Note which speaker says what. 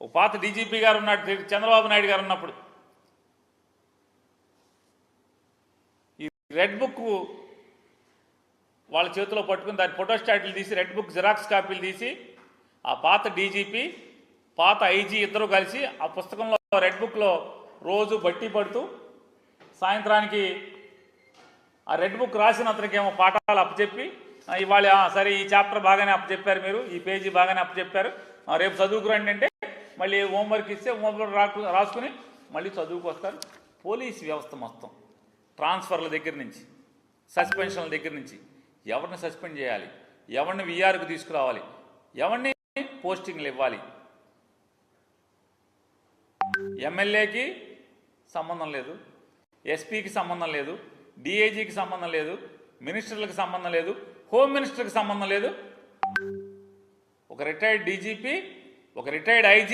Speaker 1: ఒక పాత డీజీపీ గారు ఉన్నాడు చంద్రబాబు నాయుడు గారు ఉన్నప్పుడు. ఈ రెడ్ బుక్ వాళ్ళ చేతిలో పట్టుకుని దాని ఫోటోస్టాట్లు తీసి రెడ్ బుక్ జిరాక్స్ కాపీలు తీసి ఆ పాత డీజీపీ పాత ఐజీ ఇద్దరు కలిసి ఆ పుస్తకంలో రెడ్ బుక్లో రోజు బట్టి పడుతూ సాయంత్రానికి ఆ రెడ్ బుక్ రాసిన అతనికేమో పాఠాలు అప్పచెప్పి ఇవాళ సరే ఈ చాప్టర్ బాగానే అప్పచెప్పారు, మీరు ఈ పేజీ బాగానే అప్పచెప్పారు, రేపు చదువుకురండి అంటే మళ్ళీ హోంవర్క్ ఇస్తే హోంవర్క్ రాసుకుని మళ్ళీ చదువుకు వస్తారు. పోలీస్ వ్యవస్థ మొత్తం ట్రాన్స్ఫర్ల దగ్గర నుంచి సస్పెన్షన్ల దగ్గర నుంచి ఎవరిని సస్పెండ్ చేయాలి, ఎవరిని విఆర్కు తీసుకురావాలి, ఎవరిని పోస్టింగ్లు ఇవ్వాలి, ఎమ్మెల్యేకి సంబంధం లేదు, ఎస్పీకి సంబంధం లేదు, డిఐజీకి సంబంధం లేదు, మినిస్టర్లకు సంబంధం లేదు, హోమ్ మినిస్టర్కి సంబంధం లేదు. ఒక రిటైర్డ్ డీజీపీ, ఒక రిటైర్డ్ ఐజీ